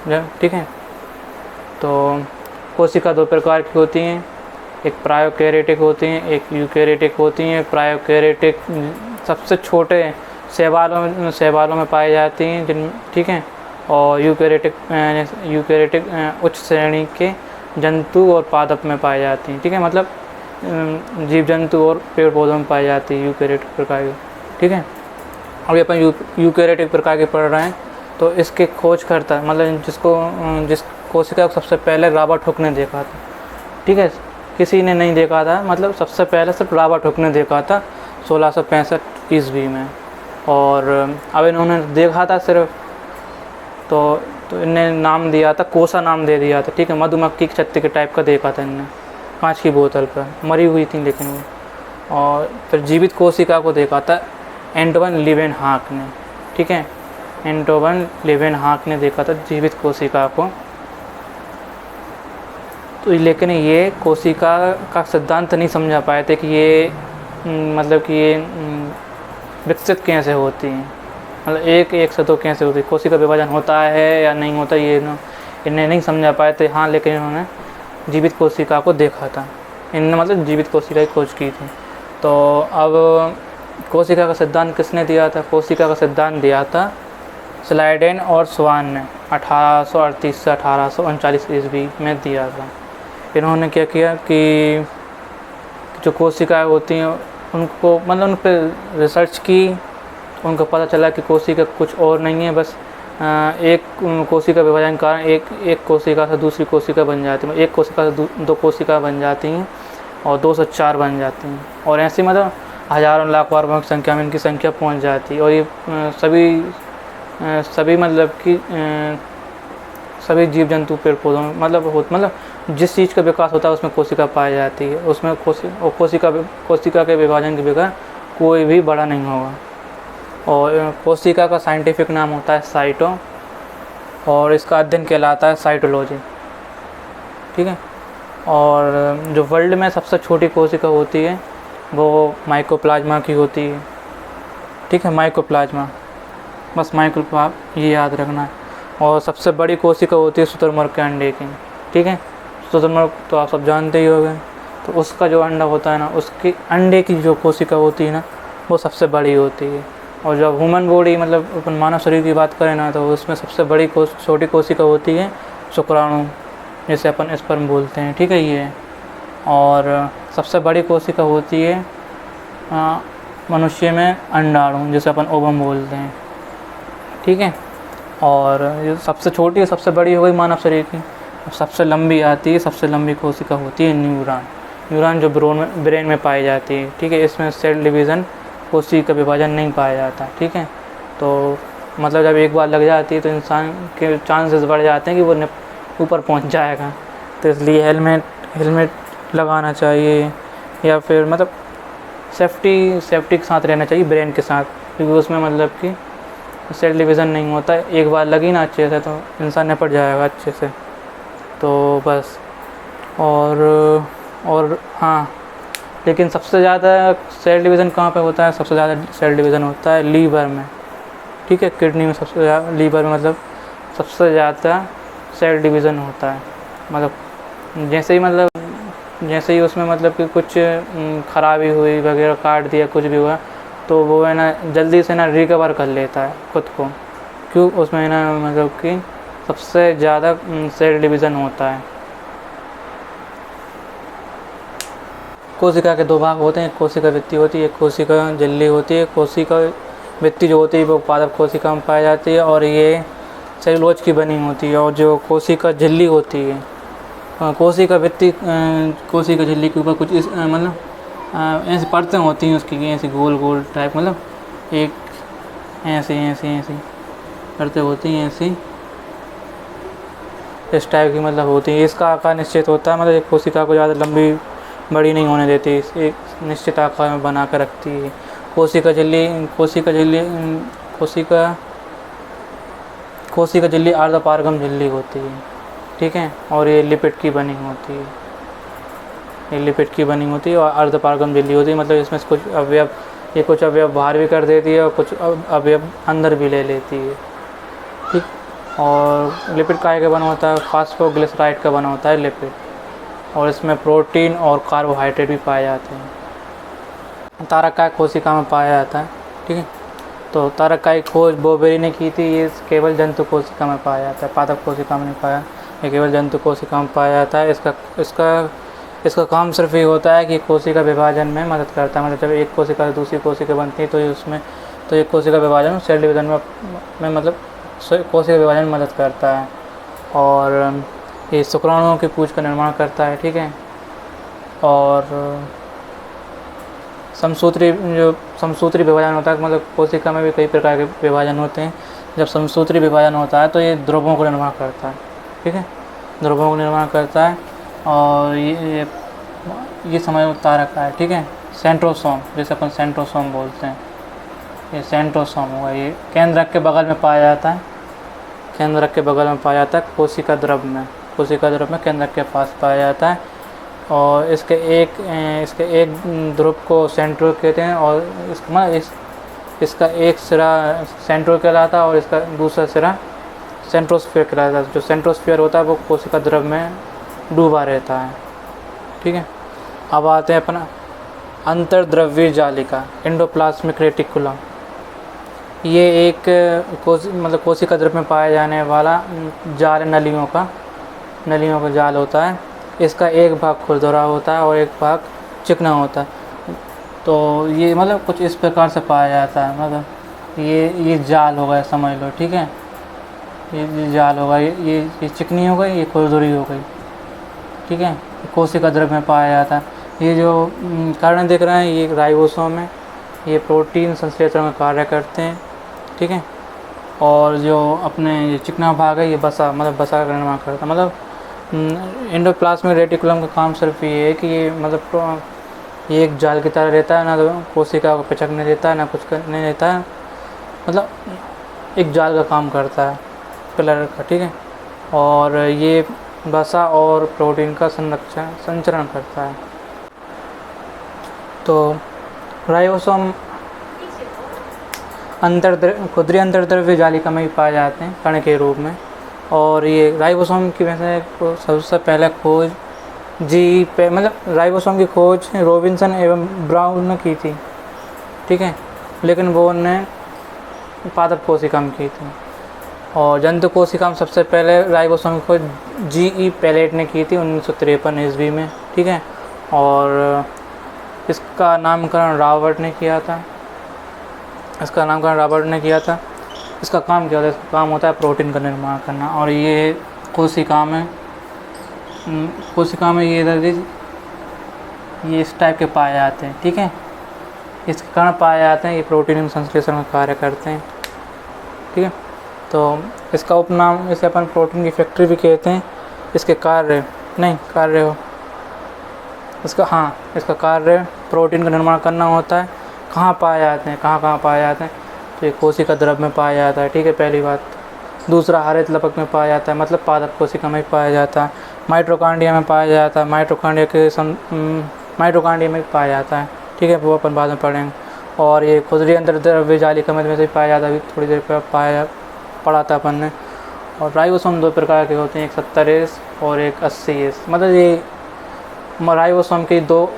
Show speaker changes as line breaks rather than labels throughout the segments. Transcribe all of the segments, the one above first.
ठीक है। तो कोशिका दो प्रकार की होती हैं, एक प्रायोकैरियोटिक होती हैं, एक यूकैरियोटिक होती हैं। प्रायोकैरियोटिक सबसे छोटे शैवालों में पाई जाती हैं जिन, ठीक है। और यूकैरियोटिक उच्च श्रेणी के जंतु और पादप में पाई जाती हैं, ठीक है। मतलब जीव जंतु और पेड़ पौधों में पाई जाती है यूकैरियोटिक प्रकार की, ठीक है। अभी अपन यूकैरियोटिक प्रकार के पढ़ रहे हैं। तो इसके खोजकर्ता मतलब जिस कोशिका को सबसे पहले रॉबर्ट हुक ने देखा था, ठीक है। किसी ने नहीं देखा था, मतलब सबसे पहले सिर्फ रॉबर्ट हुक ने देखा था 1665 ईस्वी में। और अब इन्होंने देखा था सिर्फ, तो इन्हें नाम दिया था, कोसा नाम दे दिया था, ठीक है। मधुमक्खी के छत्ते के टाइप का देखा था इन्हें, कांच की बोतल पर मरी हुई थी लेकिन वो। और फिर जीवित कोशिका को देखा था एंटोवन लीवेनहॉक ने, ठीक है। एंटोवन लीवेनहॉक ने देखा था जीवित कोशिका को। तो लेकिन ये कोशिका का सिद्धांत नहीं समझा पाए थे कि ये मतलब कि ये विकसित कैसे होती हैं, मतलब एक से दो कैसे होती है, कोशिका विभाजन होता है या नहीं होता, ये इन्हें नहीं समझा पाए थे। हाँ, लेकिन इन्होंने जीवित कोशिका को देखा था, इन्होंने मतलब जीवित कोशिका की खोज की थी। तो अब कोशिका का सिद्धांत किसने दिया था? कोशिका का सिद्धांत दिया था स्लाइडेन और स्वान ने 1838 से 1839 ईस्वी में दिया था। इन्होंने क्या किया कि जो कोशिकाएं होती हैं उनको मतलब उन पर रिसर्च की, उनको पता चला कि कोशिका कुछ और नहीं है, बस एक कोशिका विभाजन कारण एक कोशिका से दूसरी कोशिका बन जाती है, एक कोशिका से दो कोशिका बन जाती हैं और 2 से 4 बन जाती हैं, और ऐसे मतलब हज़ारों लाखों अरबों की संख्या में इनकी संख्या पहुंच जाती है। और ये सभी मतलब कि सभी जीव जंतु पेड़ पौधों में मतलब जिस चीज़ का विकास होता है उसमें कोशिका पाई जाती है, उसमें कोशिका के विभाजन के बगैर कोई भी बड़ा नहीं होगा। और कोशिका का साइंटिफिक नाम होता है साइटो, और इसका अध्ययन कहलाता है साइटोलॉजी, ठीक है। और जो वर्ल्ड में सबसे छोटी कोशिका होती है वो माइकोप्लाज्मा की होती है, ठीक है, माइकोप्लाज्मा, बस माइकोप्लाज्मा ये याद रखना है। और सबसे बड़ी कोशिका होती है शुतुरमुर्ग के अंडे की, ठीक है। शुतुरमुर्ग तो आप सब जानते ही होंगे, तो उसका जो अंडा होता है ना, उसके अंडे की जो कोशिका होती है ना, वो सबसे बड़ी होती है। और जब ह्यूमन बॉडी मतलब अपन मानव शरीर की बात करें ना, तो उसमें सबसे बड़ी छोटी कोशिका होती है शुक्राणु, जैसे अपन स्पर्म बोलते हैं, ठीक है ये। और सबसे बड़ी कोशिका होती है मनुष्य में अंडाणु, जैसे अपन ओवम बोलते हैं, ठीक है। और ये सबसे छोटी और सबसे बड़ी हो गई मानव शरीर की। सबसे लंबी आती है, सबसे लंबी कोशिका होती है न्यूरॉन जो ब्रेन में पाई जाती है, ठीक है। इसमें सेल डिवीज़न, कोशिका विभाजन नहीं पाया जाता, ठीक है। तो मतलब जब एक बार लग जाती है तो इंसान के चांसेस बढ़ जाते हैं कि वो ऊपर पहुंच जाएगा। तो इसलिए हेलमेट लगाना चाहिए, या फिर मतलब सेफ्टी के साथ रहना चाहिए ब्रेन के साथ, क्योंकि उसमें मतलब कि सेल डिवीज़न नहीं होता है। एक बार लगी ना अच्छे से तो इंसान निपट जाएगा अच्छे से। तो बस और हाँ, लेकिन सबसे ज़्यादा सेल डिवीज़न कहाँ पे होता है? सबसे ज़्यादा सेल डिवीज़न होता है लीवर में, ठीक है। किडनी में सबसे ज़्यादा, लीवर में मतलब सबसे ज़्यादा सेल डिवीज़न होता है। मतलब जैसे ही उसमें मतलब कि कुछ खराबी हुई वगैरह, काट दिया, कुछ भी हुआ, तो वो है ना जल्दी से ना रिकवर कर लेता है खुद को, क्यों? उसमें ना मतलब कि सबसे ज़्यादा सेल डिवीज़न होता है। कोशिका के 2 भाग होते हैं, एक कोशिका भित्ति होती है, एक कोशिका झिल्ली होती है। कोशिका भित्ति जो होती है वो पादप कोशिका में पाई जाती है और ये सेलुलोज की बनी होती है। और जो कोशिका झिल्ली होती है, कोशिका भित्ति कोशिका झिल्ली के ऊपर कुछ इस मतलब ऐसी परतें होती हैं उसकी, ऐसी गोल गोल टाइप, मतलब एक ऐसी परतें होती हैं, ऐसी इस टाइप की मतलब होती है। इसका आकार निश्चित होता है, मतलब एक कोशिका को ज़्यादा लंबी बड़ी नहीं होने देती, एक निश्चित आकार में बना कर रखती है। कोशिका झिल्ली अर्धपारगम झिल्ली होती है, ठीक है। और ये लिपिड की बनी होती है, और अर्धपारगम झिल्ली होती है। मतलब इसमें कुछ अवयव बाहर भी कर देती है और कुछ अवयव अंदर भी ले लेती है, ठीक। और लिपिड काहे का बना होता है? फास्फोग्लिसराइड का बना होता है लिपिड, और इसमें प्रोटीन और कार्बोहाइड्रेट भी पाए जाते हैं। तारककाय कोशिका में पाया जाता है, ठीक है। तो तारककाय खोज बोबेरी ने की थी, ये केवल जंतु कोशिका में पाया जाता है, पादप कोशिका में नहीं पाया, ये केवल जंतु कोशिका में पाया जाता है। इसका काम सिर्फ ये होता है कि कोशिका विभाजन में मदद करता है। मतलब जब एक कोशिका से दूसरी कोशिका बनती है तो ये कोशिका विभाजन, सेल डिवीजन में मतलब कोशिका विभाजन में मदद करता है। और ये शुक्राणुओं की पूंछ का निर्माण करता है, ठीक है। और समसूत्री विभाजन होता है, मतलब कोशिका में भी कई प्रकार के विभाजन होते हैं। जब समसूत्री विभाजन होता है तो ये ध्रुवों को निर्माण करता है, ठीक है, ध्रुवों को निर्माण करता है। और ये समझ तारककाय, ठीक है। सेंट्रोसोम, जैसे अपन सेंट्रोसोम बोलते हैं, ये सेंट्रोसोम होगा। ये केंद्रक के बगल में पाया जाता है, केंद्रक के बगल में पाया जाता है कोशिका द्रव में केंद्रक के पास पाया जाता है। और इसके एक ध्रुव को सेंट्रोइड कहते हैं, और इसका एक सिरा सेंट्रोइड कहलाता है और इसका दूसरा सिरा सेंट्रोस्फीयर कहलाता है। जो सेंट्रोस्फीयर होता है वो कोशिका द्रव में डूबा रहता है, ठीक है। अब आते हैं अपना अंतर्द्रव्य जालिका, एंडोप्लाज्मिक रेटिकुलम। ये एक कोशिका द्रव में पाए जाने वाला जाल, नलियों का जाल होता है। इसका एक भाग खुरदरा होता है और एक भाग चिकना होता है। तो ये मतलब कुछ इस प्रकार से पाया जाता है, मतलब ये जाल हो गया, समझ लो, ठीक है। ये जाल होगा, ये चिकनी हो गई, ये खुरदरी हो गई, ठीक है। कोशिका द्रव में पाया जाता है। ये जो कारण दिख रहे हैं, ये राइबोसोम है, ये प्रोटीन संश्लेषण में कार्य करते हैं, ठीक है। और जो अपने ये चिकना भाग है, ये बसा का निर्माण करता है। मतलब एंडोप्लाज्मिक रेटिकुलम का काम सिर्फ ये है कि ये मतलब ये एक जाल की तरह रहता है, ना तो कोशिका को पिचकने देता है, ना कुछ करने देता है, मतलब एक जाल का काम करता है, पिलर का, ठीक है। और ये वसा और प्रोटीन का संचरण करता है। तो राइबोसोम खुदरी अंतर्द्रव्य जालिका में भी पाए जाते हैं कण के रूप में। और ये राइबोसोम की वैसे सबसे पहले खोज राइबोसोम की खोज रॉबिन्सन एवं ब्राउन ने की थी, ठीक है, लेकिन वो उन्होंने पादप कोशिका में की थी। और जंतु कोशिका में सबसे पहले राइबोसोम की खोज G.E. पैलेट ने की थी 1953 ईस्वी में, ठीक है। और इसका नामकरण रॉबर्ट ने किया था। इसका काम क्या होता है? इसका काम होता है प्रोटीन का निर्माण करना। और ये कोशिका में ये इस टाइप के पाए जाते हैं, ठीक है। इसके कण पाए जाते हैं, ये प्रोटीन संश्लेषण में कार्य करते हैं, ठीक है। तो इसका उपनाम, इसे अपन प्रोटीन की फैक्ट्री भी कहते हैं। इसका कार्य प्रोटीन का निर्माण करना होता है। कहाँ पाए जाते हैं? तो ये कोशिका द्रव में पाया जाता है, ठीक है, पहली बात। दूसरा, हरित लपक में पाया जाता है, मतलब पादप कोशिका में पाया जाता है। माइटोकॉन्ड्रिया में पाया जाता है, माइटोकॉन्ड्रिया में पाया जाता है, ठीक है, वो अपन बाद में पढ़ेंगे। और ये खुदरी अंतर्द्रव्य जालिका में से पाया जाता है, अभी थोड़ी देर पर पढ़ा था अपन ने। और राइबोसोम दो प्रकार के होते हैं, एक 70S और एक 80S। मतलब ये राइबोसोम की दो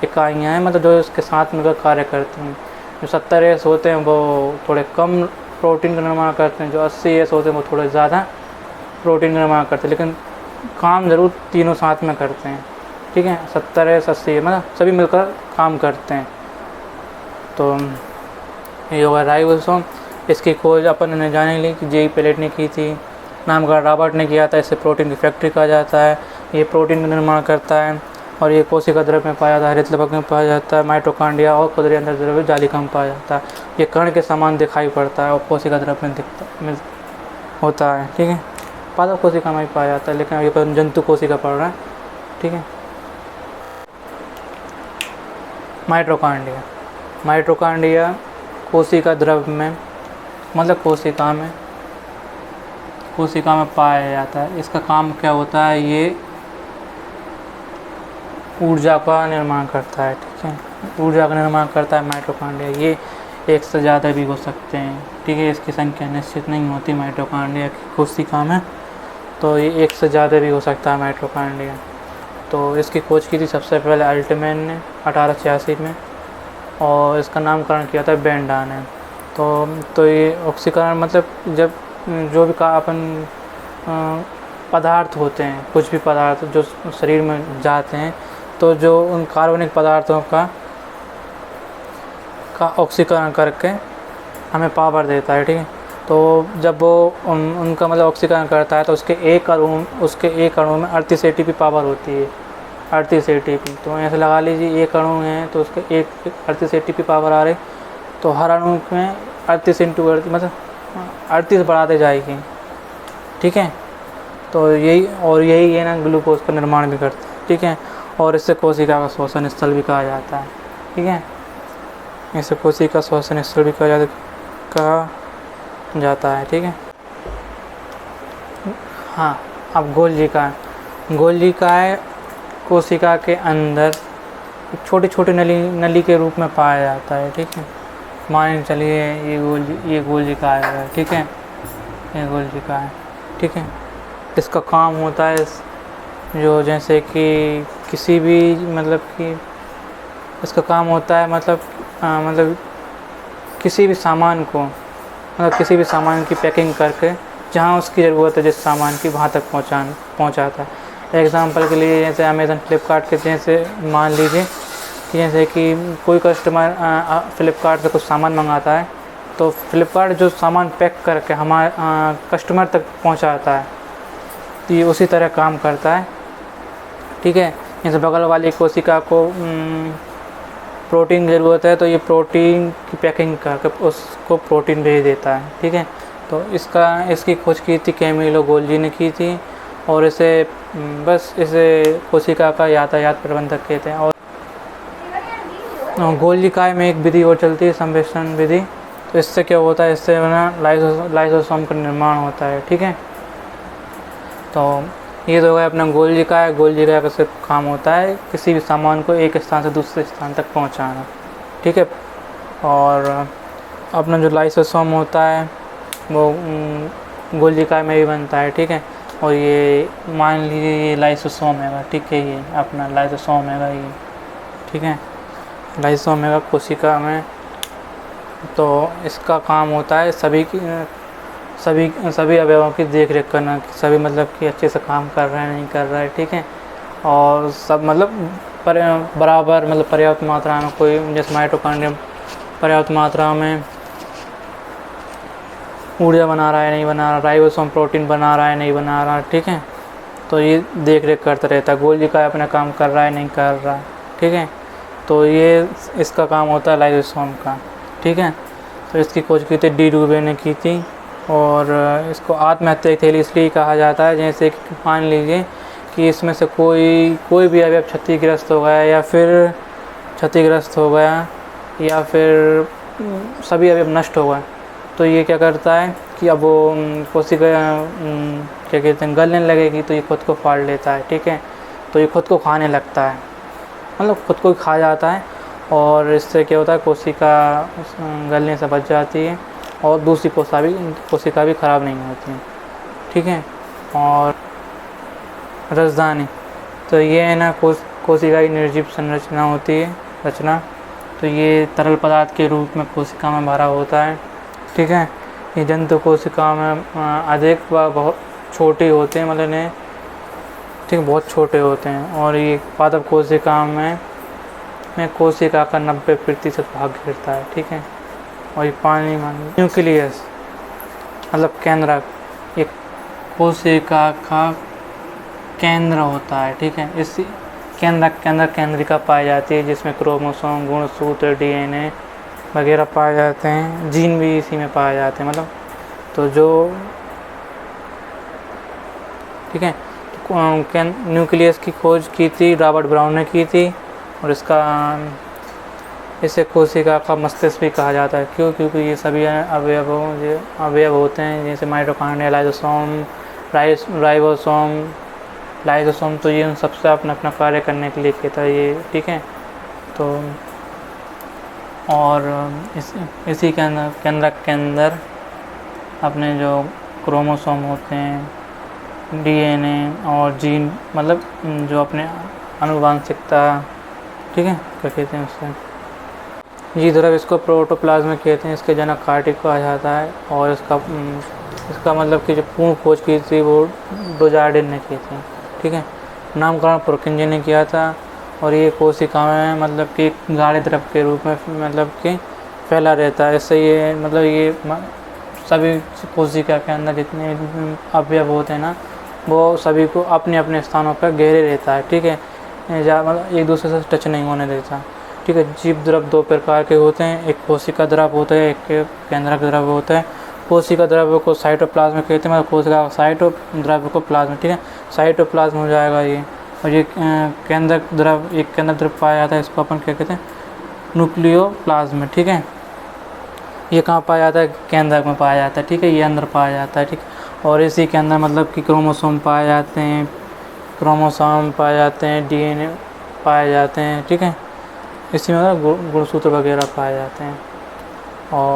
इकाइयाँ हैं, मतलब जो इसके साथ मिलकर कार्य करती हैं। जो 70S होते हैं वो थोड़े कम प्रोटीन का निर्माण करते हैं, जो 80S होते हैं वो थोड़े ज़्यादा प्रोटीन का निर्माण करते हैं, लेकिन काम ज़रूर तीनों साथ में करते हैं, ठीक है। 70S 80S मतलब सभी मिलकर काम करते हैं। तो ये होगा राइबोसोम। इसकी खोज अपन ने जाने ली कि G.E. पैलेट ने की थी, नामकरण रॉबर्ट ने किया था। इसे प्रोटीन की फैक्ट्री कहा जाता है। ये प्रोटीन का निर्माण करता है और ये कोशिका द्रव में पाया जाता है, हरित लपक में पाया जाता है, माइटोकॉन्ड्रिया और खुदरी अंतर्द्रव्य जालिका में पाया जाता है। ये कण के समान दिखाई पड़ता है और कोशिका द्रव में होता है, ठीक है। पादप कोशिका में भी पाया जाता है, लेकिन अभी जंतु कोशिका पढ़ रहा है, ठीक है। माइटोकॉन्ड्रिया कोशिका द्रव में, मतलब कोशिका में पाया जाता है। इसका काम क्या होता है? ये ऊर्जा का निर्माण करता है, ठीक है, ऊर्जा का निर्माण करता है माइटोकॉन्ड्रिया। एक से ज़्यादा भी हो सकते हैं, ठीक है। इसकी संख्या निश्चित नहीं होती माइटोकॉन्ड्रिया की कोशिका में, तो ये एक से ज़्यादा भी हो सकता है माइटोकॉन्ड्रिया। तो इसकी खोज की थी सबसे पहले अल्टमैन ने 1886 में, और इसका नामकरण किया था बेंडा ने। तो ये ऑक्सीकरण मतलब जब जो भी अपन पदार्थ होते हैं, कुछ भी पदार्थ जो शरीर में जाते हैं, तो जो उन कार्बनिक पदार्थों का ऑक्सीकरण करके हमें पावर देता है, ठीक है। तो जब वो उनका मतलब ऑक्सीकरण करता है तो उसके एक अणु में 38 ATP पावर होती है, 38 ATP। तो ऐसे लगा लीजिए एक अणु है तो उसके एक 38 ATP पावर आ रही, तो हर अणु में 38 इंटू मतलब 38 बढ़ाते जाएगी, ठीक है। तो यही है ना ग्लूकोज का निर्माण भी करता है, ठीक है। और इससे कोशिका का श्वसन स्थल भी कहा जाता है, ठीक है। इसे कोशिका श्वसन स्थल भी कहा जाता है, ठीक है। हाँ, अब गोल्जिकाएं कोशिका के अंदर छोटी छोटी नली के रूप में पाया जाता है, ठीक है। मान चलिए ये गोल्जिका है, ठीक है, ये गोल्जिका है, ठीक है। इसका काम होता है जो जैसे कि किसी भी मतलब कि इसका काम होता है मतलब किसी भी सामान को किसी भी सामान की पैकिंग करके जहाँ उसकी ज़रूरत है जिस सामान की वहाँ तक पहुँचाता है। एग्ज़ाम्पल के लिए जैसे अमेज़न फ्लिपकार्ट के जैसे मान लीजिए कि जैसे कि कोई कस्टमर फ्लिपकार्ट से कुछ सामान मंगाता है, तो फ्लिपकार्ट जो सामान पैक करके हमारे कस्टमर तक पहुँचाता है, तो ये उसी तरह काम करता है, ठीक है। जैसे बगल वाली कोशिका को प्रोटीन की ज़रूरत है, तो ये प्रोटीन की पैकिंग करके उसको प्रोटीन भेज देता है, ठीक है। तो इसकी खोज की थी कैमिलो गोल्जी ने की थी, और इसे कोशिका का यातायात प्रबंधक कहते हैं। और गोल्जिकाए में एक विधि और चलती है, संवेष्टन विधि। तो इससे क्या होता है, इससे ना लाइसोसोम का निर्माण होता है, ठीक है। तो ये तो हो गया अपना गोल्जिका का सिर्फ काम होता है किसी भी सामान को एक स्थान से दूसरे स्थान तक पहुंचाना, ठीक है। और अपना जो लाइसोसोम होता है वो गोल्जिका में भी बनता है, ठीक है। और ये मान लीजिए ये लाइसोसोम है, ठीक है, ये अपना लाइसोसोम है ये, ठीक है, लाइसोसोम है कोशिका में। तो इसका काम होता है सभी अवयवों की देख रेख करना, सभी मतलब कि अच्छे से काम कर रहे हैं नहीं कर रहे हैं, ठीक है। और सब मतलब बराबर मतलब पर्याप्त मात्रा में, कोई जैसे माइटोकॉन्ड्रिया पर्याप्त मात्रा में ऊर्जा बना रहा है नहीं बना रहा, राइबोसोम प्रोटीन बना रहा है नहीं बना रहा, ठीक है। तो ये देख रेख करता रहता है, गोल्जिका अपना काम कर रहा है नहीं कर रहा, ठीक है। तो ये इसका काम होता है लाइसोसोम का, ठीक है। तो इसकी खोज की थी डी रूबे ने की थी, और इसको आत्महत्या थैली इसलिए कहा जाता है जैसे कि मान लीजिए कि इसमें से कोई भी अवयव क्षतिग्रस्त हो गया या फिर सभी अवयव नष्ट हो गए, तो ये क्या करता है कि अब वो कोशिका क्या कहते हैं गलने लगेगी, तो ये खुद को फाड़ लेता है, ठीक है। तो ये खुद को खाने लगता है, मतलब खुद को खा जाता है, और इससे क्या होता है कोशिका गलने से बच जाती है, और दूसरी कोशिका भी ख़राब नहीं होती है, ठीक है। और राजधानी, तो ये है ना कोशिका की निर्जीव संरचना होती है रचना। तो ये तरल पदार्थ के रूप में कोशिका में भरा होता है, ठीक है। ये जंतु कोशिका में अधिक व बहुत छोटे होते हैं, मतलब ने ठीक बहुत छोटे होते हैं। और ये पादप कोशिका में कोशिका का 90% भाग घेरता है, ठीक है। और ये पानी में न्यूक्लियस मतलब केंद्रक, ये कोशिका का केंद्र होता है, ठीक है। इस केंद्रिका पाई जाती है जिसमें क्रोमोसोम, गुणसूत्र, DNA वगैरह पाए जाते हैं, जीन भी इसी में पाए जाते हैं, मतलब तो जो ठीक है। तो न्यूक्लियस की खोज की थी रॉबर्ट ब्राउन ने की थी, और इसे कोशिका का मस्तिष्क भी कहा जाता है। क्योंकि ये सभी अवयव होते हैं जैसे माइटोकॉन्ड्रिया, लाइसोसोम, तो ये उन सबसे अपना कार्य करने के लिए कहता है ये, ठीक है। तो और इसी के अंदर केंद्रक के अंदर अपने जो क्रोमोसोम होते हैं, डीएनए और जीन, मतलब जो अपने आनुवांशिकता, ठीक है, क्या कहते हैं उससे, जी द्रव, इसको प्रोटोप्लाज्म कहते हैं। इसके जनक कार्टिक कहा जाता है और इसका मतलब कि जो पूर्ण खोज की थी वो डोजार्डिन ने की थी, ठीक है। नामकरण पुरकिंजे ने किया था और ये कोशिका में मतलब कि गाढ़े द्रव के रूप में मतलब कि फैला रहता है। इससे ये मतलब ये सभी कोशिका के अंदर जितने अवयव होते हैं ना, वो सभी को अपने अपने स्थानों पर गहरे रहता है, ठीक है, मतलब एक दूसरे से टच नहीं होने देता, ठीक है। जीव द्रव दो प्रकार के होते हैं, एक कोशिका द्रव होता है, एक केंद्रक द्रव होता है। कोशिका द्रव को साइटोप्लाज्म कहते हैं, मतलब कोशिका साइटो द्रव को प्लाज्म, ठीक है, साइटोप्लाज्म हो जाएगा ये। और ये केंद्रक द्रव, एक केंद्रक द्रव पाया जाता है, इसको अपन क्या कहते हैं, न्यूक्लियोप्लाज्म, ठीक है। ये कहाँ पाया जाता है, केंद्रक में पाया जाता है, ठीक है, ये अंदर पाया जाता है, ठीक। और इसी के अंदर मतलब कि क्रोमोसोम पाए जाते हैं, डीएनए पाए जाते हैं, ठीक है। इसी में गुणसूत्र वगैरह पाए जाते हैं। और